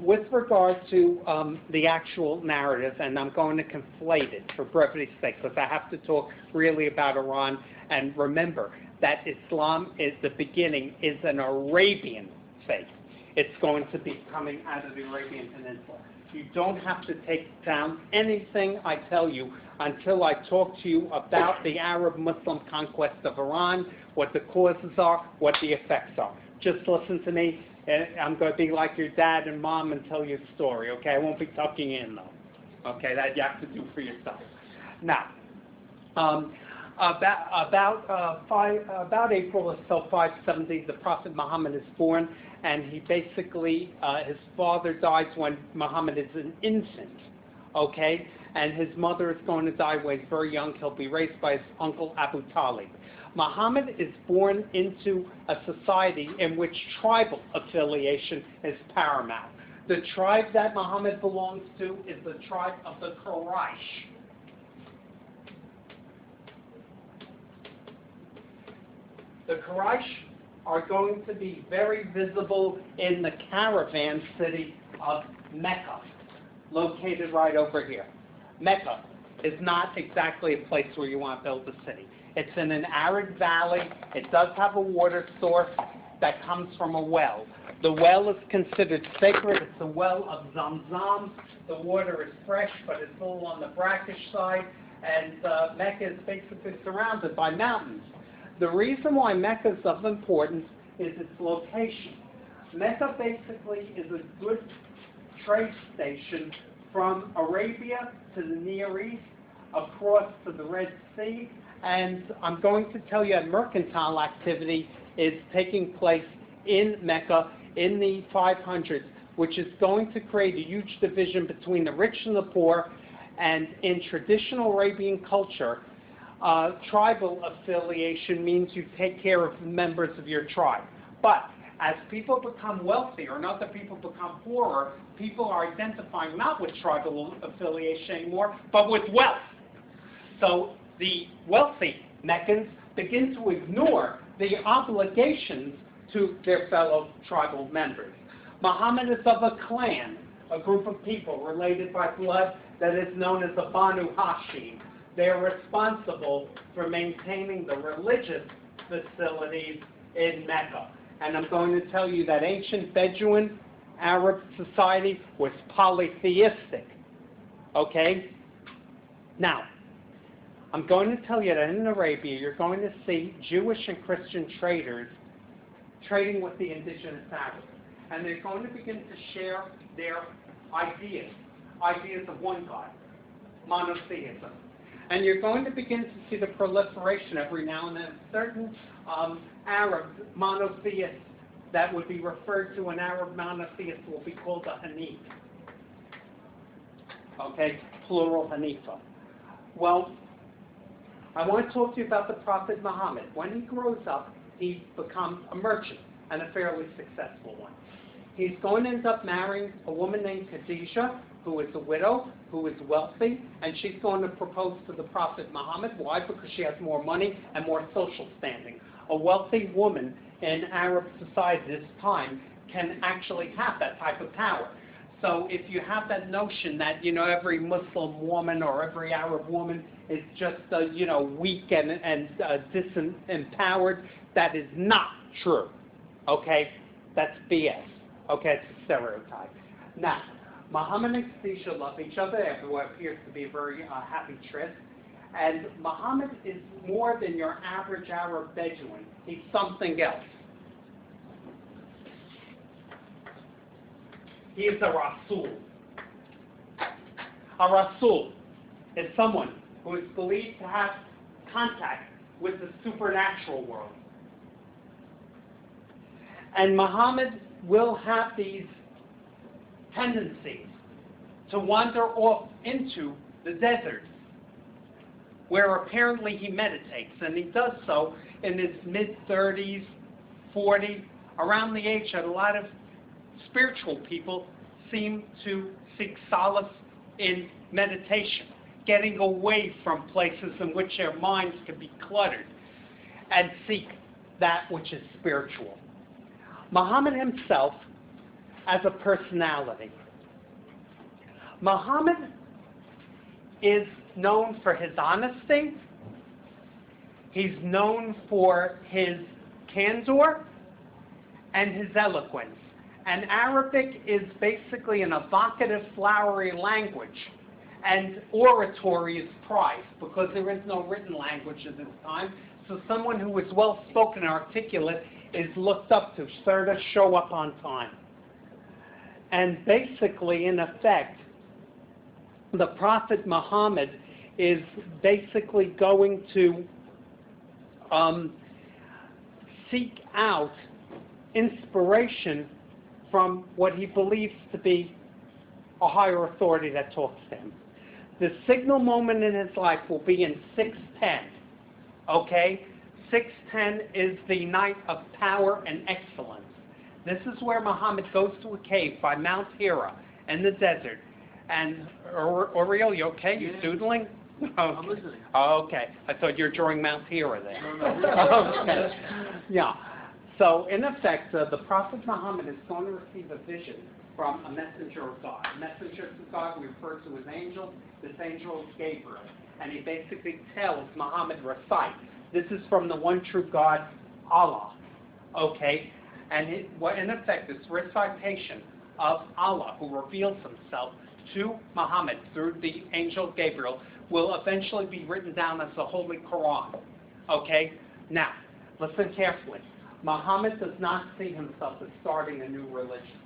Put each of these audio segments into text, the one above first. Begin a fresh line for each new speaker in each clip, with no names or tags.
With regard to the actual narrative, and I'm going to conflate it for brevity's sake, because I have to talk really about Iran, and remember that Islam is the beginning, is an Arabian faith. It's going to be coming out of the Arabian Peninsula. You don't have to take down anything I tell you until I talk to you about the Arab-Muslim conquest of Iran, what the causes are, what the effects are. Just listen to me. I'm going to be like your dad and mom and tell you a story, okay? I won't be tucking in, though. Okay, that you have to do for yourself. Now, about April or so, 570, the Prophet Muhammad is born, and he basically, his father dies when Muhammad is an infant, okay? And his mother is going to die when he's very young. He'll be raised by his uncle Abu Talib. Muhammad is born into a society in which tribal affiliation is paramount. The tribe that Muhammad belongs to is the tribe of the Quraysh. The Quraysh are going to be very visible in the caravan city of Mecca, located right over here. Mecca is not exactly a place where you want to build a city. It's in an arid valley. It does have a water source that comes from a well. The well is considered sacred. It's a well of Zamzam. The water is fresh, but it's a little on the brackish side. And Mecca is basically surrounded by mountains. The reason why Mecca is of importance is its location. Mecca basically is a good trade station from Arabia to the Near East, across to the Red Sea, and I'm going to tell you that mercantile activity is taking place in Mecca in the 500s, which is going to create a huge division between the rich and the poor. And in traditional Arabian culture, tribal affiliation means you take care of members of your tribe. But as people become wealthier and other people become poorer, people are identifying not with tribal affiliation anymore, but with wealth. So the wealthy Meccans begin to ignore the obligations to their fellow tribal members. Muhammad is of a clan, a group of people related by blood that is known as the Banu Hashim. They are responsible for maintaining the religious facilities in Mecca. And I'm going to tell you that ancient Bedouin Arab society was polytheistic. Okay? Now, I'm going to tell you that in Arabia, you're going to see Jewish and Christian traders trading with the indigenous Arabs. And they're going to begin to share their ideas of one God, monotheism. And you're going to begin to see the proliferation every now and then of certain Arab monotheists that would be referred to, an Arab monotheist will be called a Hanif. Okay, plural Hanifa. Well, I want to talk to you about the Prophet Muhammad. When he grows up, he becomes a merchant, and a fairly successful one. He's going to end up marrying a woman named Khadijah, who is a widow, who is wealthy, and she's going to propose to the Prophet Muhammad. Why? Because she has more money and more social standing. A wealthy woman in Arab society this time can actually have that type of power. So if you have that notion that, every Muslim woman or every Arab woman is just, weak and disempowered, that is not true. Okay? That's BS. Okay? It's a stereotype. Now, Muhammad and Khadijah love each other. Everyone appears to be a very happy tryst. And Muhammad is more than your average Arab Bedouin. He's something else. He is a Rasul. A Rasul is someone who is believed to have contact with the supernatural world. And Muhammad will have these tendencies to wander off into the desert, where apparently he meditates. And he does so in his mid-30s, 40, around the age that a lot of spiritual people seem to seek solace in meditation, getting away from places in which their minds can be cluttered and seek that which is spiritual. Muhammad himself as a personality. Muhammad is known for his honesty. He's known for his candor and his eloquence. And Arabic is basically an evocative, flowery language. And oratory is prized because there is no written language at this time. So someone who is well-spoken and articulate is looked up to, sir, to show up on time. And basically, in effect, the Prophet Muhammad is basically going to seek out inspiration from what he believes to be a higher authority that talks to him. The signal moment in his life will be in 610, okay? 610 is the night of power and excellence. This is where Muhammad goes to a cave by Mount Hira in the desert. And, Oriel, you okay? You doodling? Okay.
I'm listening.
Oh, okay. I thought you were drawing Mount Hira there.
No.
Okay. Yeah. So, in effect, the Prophet Muhammad is going to receive a vision from a messenger of God. A messenger of God we refer to as angel. This angel is Gabriel. And he basically tells Muhammad, recite. This is from the one true God, Allah. Okay? And in effect, this recitation of Allah, who reveals himself to Muhammad through the angel Gabriel, will eventually be written down as the Holy Quran. Okay? Now, listen carefully. Muhammad does not see himself as starting a new religion.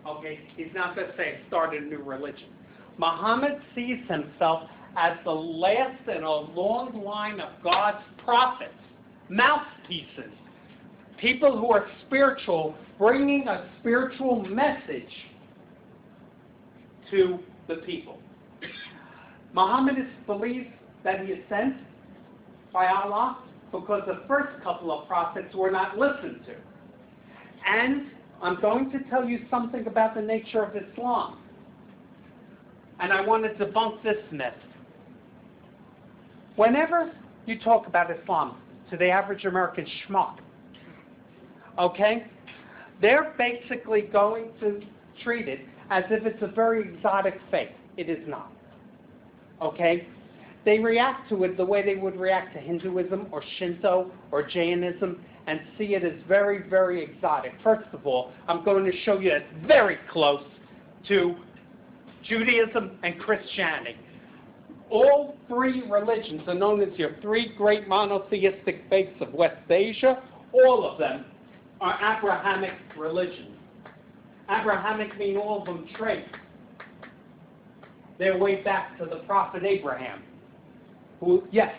Okay? He's not going to say, started a new religion. Muhammad sees himself as the last in a long line of God's prophets, mouthpieces, people who are spiritual, bringing a spiritual message to the people. Muhammad believes that he is sent by Allah because the first couple of prophets were not listened to. And I'm going to tell you something about the nature of Islam. And I want to debunk this myth. Whenever you talk about Islam to the average American schmuck, okay, they're basically going to treat it as if it's a very exotic faith. It is not. Okay? They react to it the way they would react to Hinduism or Shinto or Jainism and see it as very, very exotic. First of all, I'm going to show you it's very close to Judaism and Christianity. All three religions are known as your three great monotheistic faiths of West Asia. All of them are Abrahamic religions. Abrahamic mean all of them trace their way back to the prophet Abraham, who, yes,